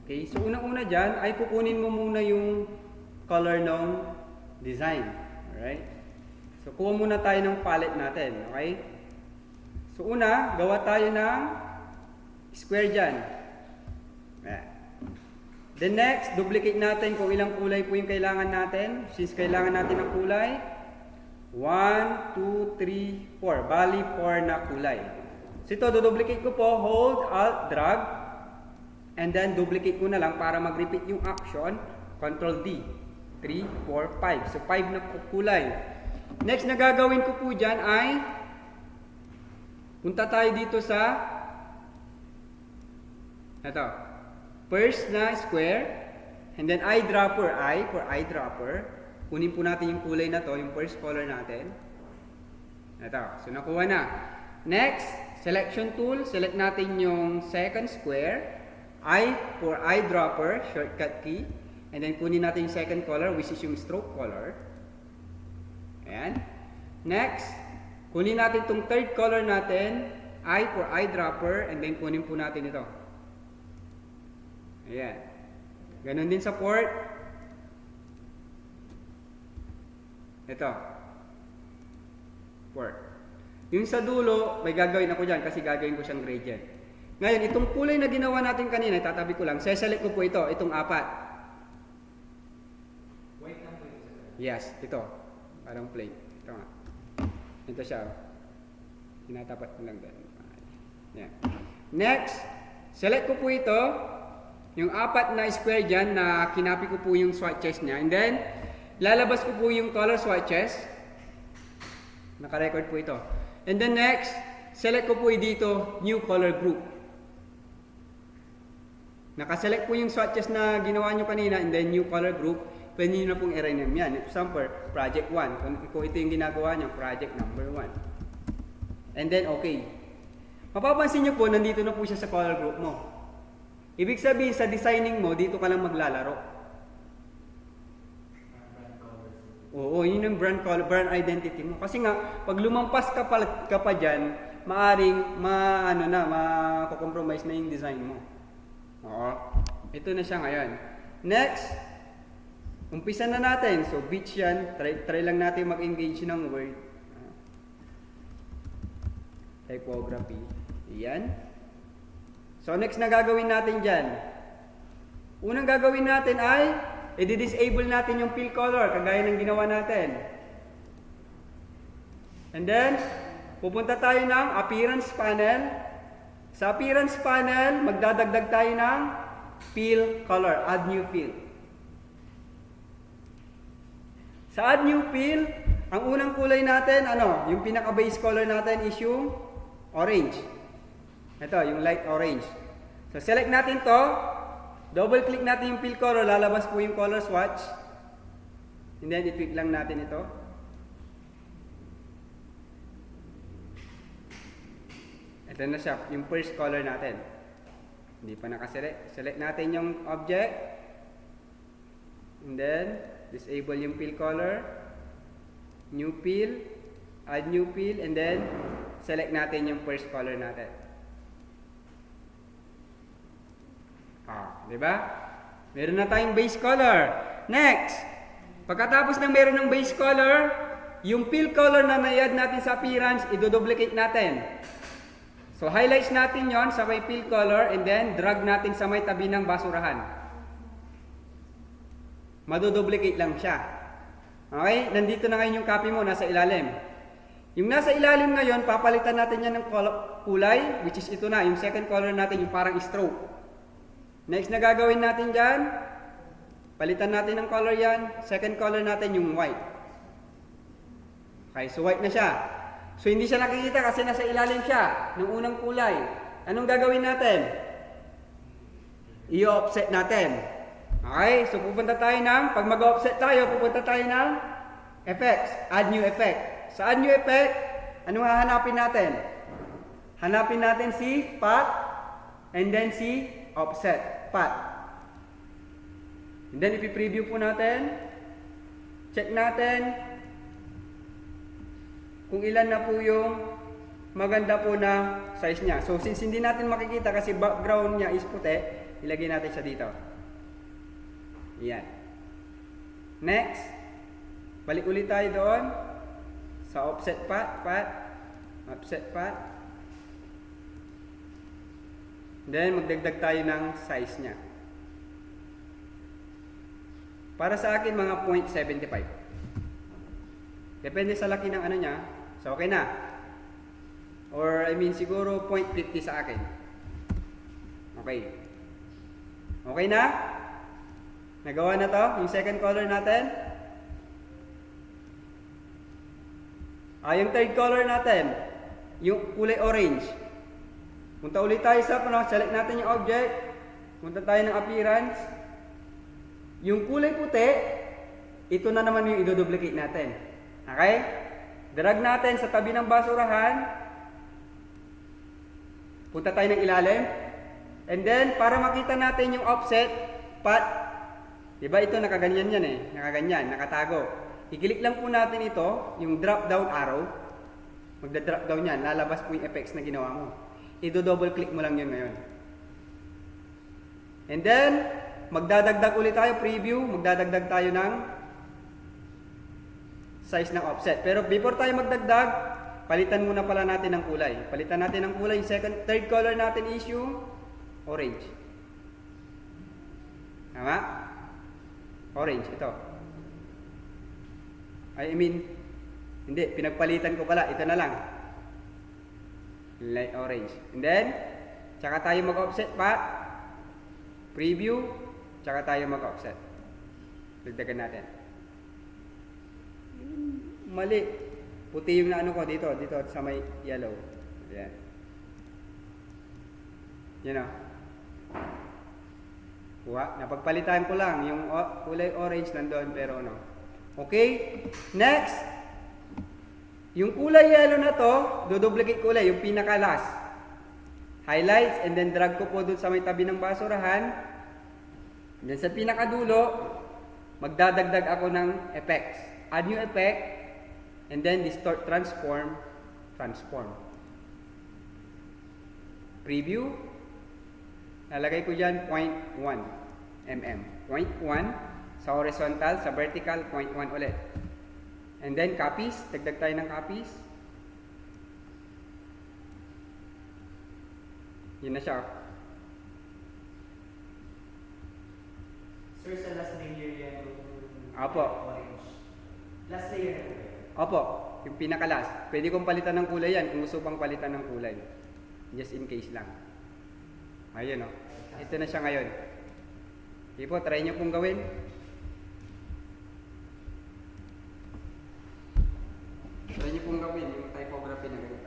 Okay, so unang-una dyan ay kukunin mo muna yung color ng design. Alright? So kuha muna tayo ng palette natin. Okay? So una, gawa tayo ng square dyan. Ayan. Then next, duplicate natin kung ilang kulay po yung kailangan natin. Since kailangan natin ng kulay, 1, 2, 3, 4. Bali, 4 na kulay. So ito, duplicate ko po, hold, alt, drag. And then, duplicate ko na lang para mag-repeat yung action. Control D. 3, 4, 5. So, 5 na kulay. Next na gagawin ko po dyan ay punta tayo dito sa ito. First na square. And then, eyedropper. I for eyedropper. Kunin po natin yung kulay na to, yung first color natin. Ito. So, nakuha na. Next, selection tool. Select natin yung second square. I for eyedropper, shortcut key. And then kunin natin yung second color, which is yung stroke color. Ayan. Next, kunin natin itong third color natin, I for eyedropper, and then kunin po natin ito. Ayan. Ganon din sa fourth. Ito. Fourth. Yung sa dulo, may gagawin ako dyan kasi gagawin ko siyang gradient. Ngayon, itong kulay na ginawa natin kanina, tatabi ko lang. Seselect ko po ito, itong 4. White na po ito. Yes, ito. Parang plain. Ito nga. Ito siya. Tinatapat ko lang doon. Yan. Next, select ko po ito. Yung 4 na square dyan na kinapi ko po yung swatches niya. And then, lalabas ko po yung color swatches. Naka-record po ito. And then next, select ko po dito, new color group. Nakaselect po yung swatches na ginawa nyo kanina and then new color group, pwede nyo na pong i-rename yan. Example, project 1. Kung ito yung ginagawa nyo, project number 1. And then, okay. Mapapansin nyo po, nandito na po siya sa color group mo. Ibig sabihin, sa designing mo, dito ka lang maglalaro. Oo, yun yung brand color, brand identity mo. Kasi nga, pag lumampas ka pa dyan, maaring ma-compromise na yung design mo. Oo. Ito na siya ngayon. Next, umpisa na natin. So, beach yan. Try lang natin mag-engage ng word. Typography. Yan. So, next na gagawin natin dyan. Unang gagawin natin ay i-disable natin yung fill color, kagaya ng ginawa natin. And then, pupunta tayo ng appearance panel. Sa appearance panel, magdadagdag tayo ng fill color, add new fill. Sa add new fill, ang unang kulay natin, yung pinaka-base color natin is yung orange. Ito, yung light orange. So, select natin to. Double click natin yung fill color, lalabas po yung color swatch. And then, i-tweak lang natin ito. Ito na siya, yung first color natin. Hindi pa nakaselect. Select natin yung object. And then, disable yung fill color. New fill. Add new fill. And then, select natin yung first color natin. Diba? Meron na tayong base color. Next, pagkatapos ng meron ng base color, yung fill color na na-add natin sa appearance, i-duplicate natin. So, highlights natin yon sa may fill color and then drag natin sa may tabi ng basurahan. Madoduplicate lang siya. Okay? Nandito na ngayon yung copy mo, nasa ilalim. Yung nasa ilalim ngayon, papalitan natin yan ng kulay, which is ito na, yung second color natin, yung parang stroke. Next na gagawin natin dyan, palitan natin ng color yan. Second color natin yung white. Okay, so white na siya. So hindi siya nakikita kasi nasa ilalim siya ng unang kulay. Anong gagawin natin? I-offset natin. Okay, so pupunta tayo pag mag-offset tayo, pupunta tayo ng effects, add new effect. Sa add new effect, anong hahanapin natin? Hanapin natin si path and then si offset. Path. And then ipi-preview po natin. Check natin kung ilan na po yung maganda po na size niya. So since hindi natin makikita kasi background niya is puti, ilagay natin siya dito. Yan. Next, balik ulit tayo doon sa offset offset path. Then, magdagdag tayo ng size niya. Para sa akin, mga 0.75. Depende sa laki ng ano niya. So, okay na. Or, I mean, siguro 0.50 sa akin. Okay. Okay na? Nagawa na to? Yung second color natin? Yung third color natin, yung kulay orange. Punta ulit tayo sa, select natin yung object. Punta tayo ng appearance. Yung kulay puti, ito na naman yung idoduplicate natin. Okay? Drag natin sa tabi ng basurahan. Punta tayo ng ilalim. And then, para makita natin yung offset, path. Diba ito, nakaganyan yan eh. Nakaganyan, nakatago. I-click lang po natin ito, yung drop down arrow. Magda-drop down yan, lalabas po yung effects na ginawa mo. I-double click mo lang yun ngayon. And then, magdadagdag ulit tayo, preview, magdadagdag tayo ng size ng offset. Pero before tayo magdagdag, palitan muna pala natin ng kulay. Palitan natin ng kulay. Third color natin is yung orange. Tama? Orange, ito. I mean, hindi, pinagpalitan ko pala. Ito na lang. Light orange. And then, tsaka tayo mag-offset pa. Preview, tsaka tayo mag-offset. Dagdagan natin. Mali. Puti yung naano ko dito sa may yellow. Ayan. Yan o. Kuha. Napagpalitan ko lang. Yung kulay orange nandoon pero no. Okay? Next. Yung kulay yellow na to, doduplicate kulay, yung pinaka-last. Highlights, and then drag ko po doon sa may tabi ng basurahan. And then sa pinakadulo, magdadagdag ako ng effects. Add new effect, and then distort, transform. Preview. Nalagay ko dyan 0.1 mm. 0.1 sa horizontal, sa vertical, 0.1 ulit. And then copies, dagdag tayo ng copies. Yun na siya. Sir, sa last layer yan yung Apo. orange. Last layer na po. Opo, yung pinaka-last. Pwede kong palitan ng kulay yan kung gusto pang palitan ng kulay. Just in case lang. Ayun o. Ito na siya ngayon. Sige po, try nyo pong gawin. Try nyo pong gawin yung typography na ganyan.